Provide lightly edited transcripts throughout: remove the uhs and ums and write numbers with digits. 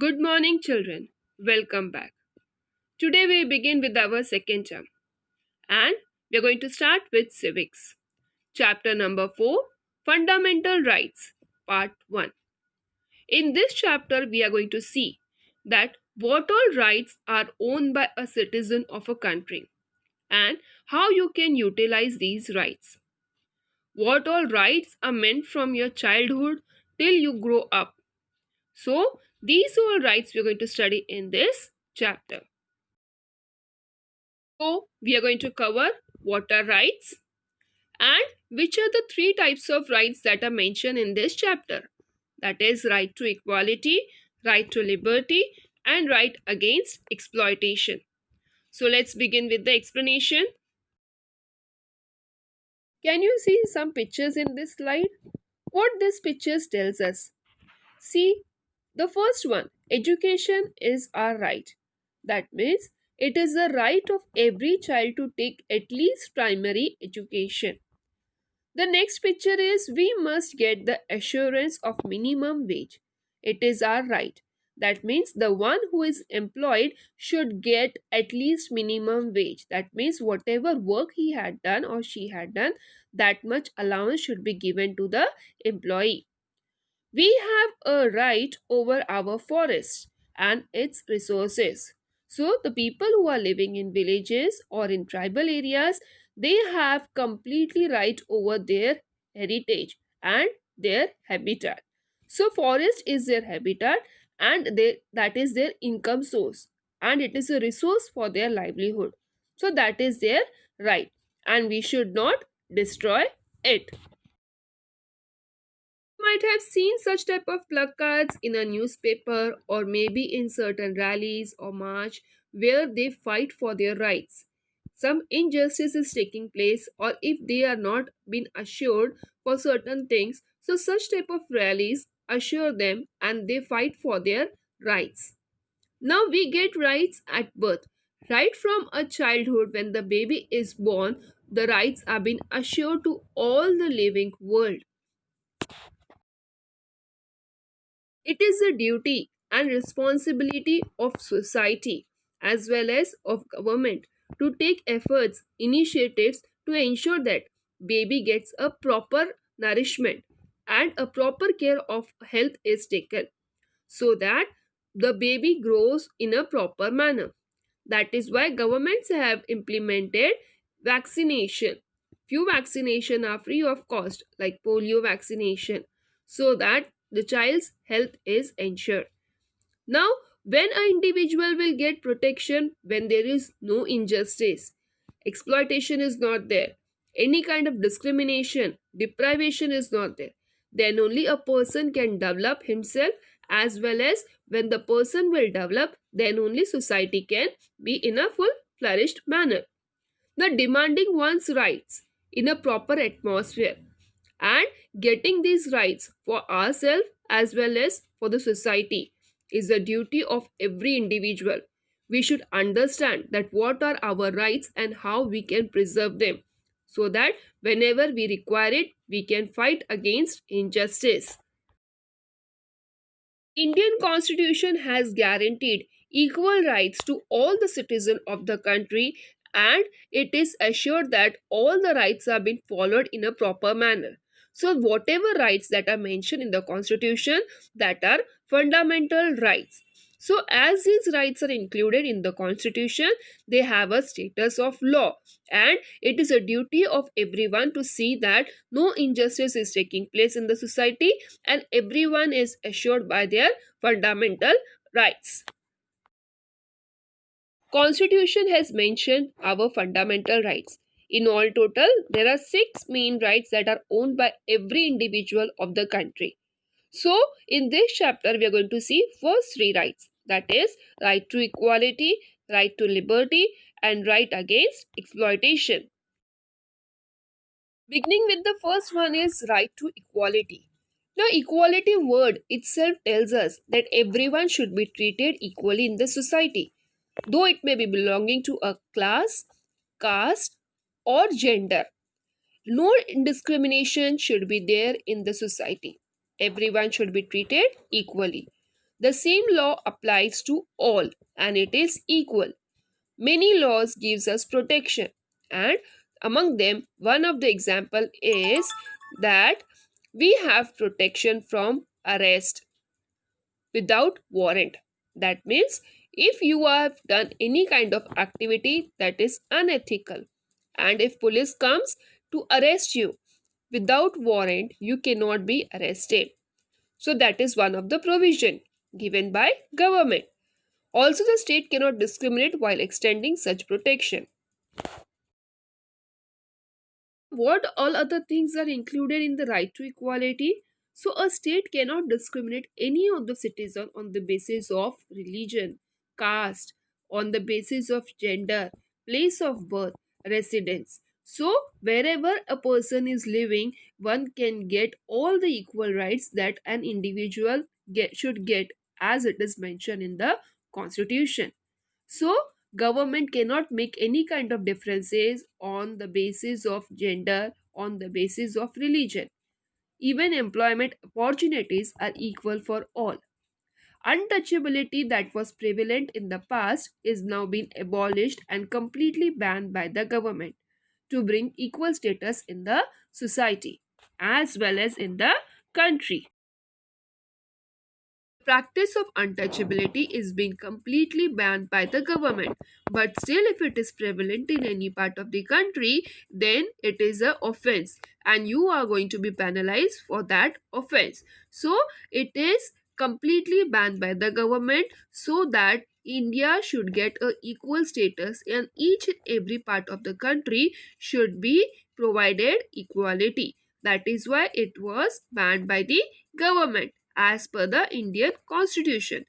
Good morning, children. Welcome back. Today we begin with our second term and we are going to start with civics. Chapter number 4 Fundamental Rights, Part 1. In this chapter, we are going to see that what all rights are owned by a citizen of a country and how you can utilize these rights. What all rights are meant from your childhood till you grow up. So, these all rights we are going to study in this chapter. So, we are going to cover what are rights and which are the three types of rights that are mentioned in this chapter. That is right to equality, right to liberty, and right against exploitation. So, let's begin with the explanation. Can you see some pictures in this slide? What this pictures tells us? See, the first one, education is our right. That means it is the right of every child to take at least primary education. The next picture is we must get the assurance of minimum wage. It is our right. That means the one who is employed should get at least minimum wage. That means whatever work he had done or she had done, that much allowance should be given to the employee. We have a right over our forests and its resources. So, the people who are living in villages or in tribal areas, they have completely right over their heritage and their habitat. So, forest is their habitat and that is their income source and it is a resource for their livelihood. So, that is their right and we should not destroy it. Might have seen such type of placards in a newspaper or maybe in certain rallies or march where they fight for their rights. Some injustice is taking place or if they are not been assured for certain things, so such type of rallies assure them and they fight for their rights. Now we get rights at birth. Right from a childhood when the baby is born, the rights are being assured to all the living world. It is a duty and responsibility of society as well as of government to take efforts, initiatives to ensure that baby gets a proper nourishment and a proper care of health is taken so that the baby grows in a proper manner. That is why governments have implemented vaccination. Few vaccination are free of cost like polio vaccination so that the child's health is ensured. Now, when an individual will get protection when there is no injustice, exploitation is not there, any kind of discrimination, deprivation is not there, then only a person can develop himself as well as when the person will develop, then only society can be in a full flourished manner. The demanding one's rights in a proper atmosphere and getting these rights for ourselves as well as for the society is the duty of every individual. We should understand that what are our rights and how we can preserve them so that whenever we require it, we can fight against injustice. Indian Constitution has guaranteed equal rights to all the citizens of the country and it is assured that all the rights are being followed in a proper manner. So whatever rights that are mentioned in the Constitution that are fundamental rights. So as these rights are included in the Constitution, they have a status of law and it is a duty of everyone to see that no injustice is taking place in the society and everyone is assured by their fundamental rights. Constitution has mentioned our fundamental rights. In all total, there are 6 main rights that are owned by every individual of the country. So, in this chapter, we are going to see first 3 rights. That is, right to equality, right to liberty, and right against exploitation. Beginning with the first one is right to equality. Now, equality word itself tells us that everyone should be treated equally in the society, though it may be belonging to a class, caste, or gender. No discrimination should be there in the society. Everyone should be treated equally. The same law applies to all and it is equal. Many laws gives us protection, and among them one of the example is that we have protection from arrest without warrant. That means if you have done any kind of activity that is unethical, and if police comes to arrest you without warrant, you cannot be arrested. So that is one of the provision given by government. Also, the state cannot discriminate while extending such protection. What all other things are included in the right to equality? So a state cannot discriminate any of the citizen on the basis of religion, caste, on the basis of gender, place of birth, residence. So wherever a person is living, one can get all the equal rights that an individual should get, as it is mentioned in the constitution. So, government cannot make any kind of differences on the basis of gender, on the basis of religion. Even employment opportunities are equal for all. Untouchability that was prevalent in the past is now being abolished and completely banned by the government to bring equal status in the society as well as in the country. Practice of untouchability is being completely banned by the government, but still if it is prevalent in any part of the country, then it is a offense and you are going to be penalized for that offense. So it is completely banned by the government so that India should get a equal status and each and every part of the country should be provided equality. That is why it was banned by the government as per the Indian Constitution.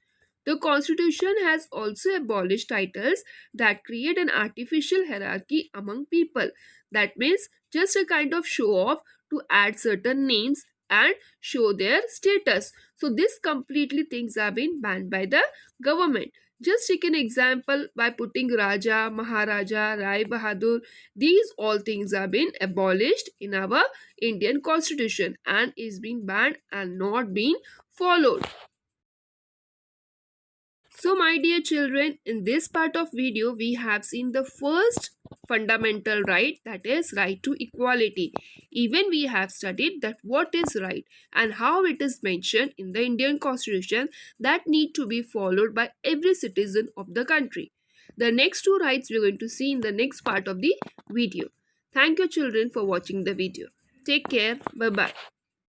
The Constitution has also abolished titles that create an artificial hierarchy among people. That means just a kind of show off to add certain names and show their status. So this completely things have been banned by the government. Just take an example by putting Raja, Maharaja, Rai Bahadur. These all things have been abolished in our Indian Constitution and is being banned and not being followed. So my dear children, in this part of video we have seen the first fundamental right, that is right to equality. Even we have studied that what is right and how it is mentioned in the Indian Constitution that need to be followed by every citizen of the country. The next two rights we are going to see in the next part of the video. Thank you children for watching the video. Take care. Bye bye.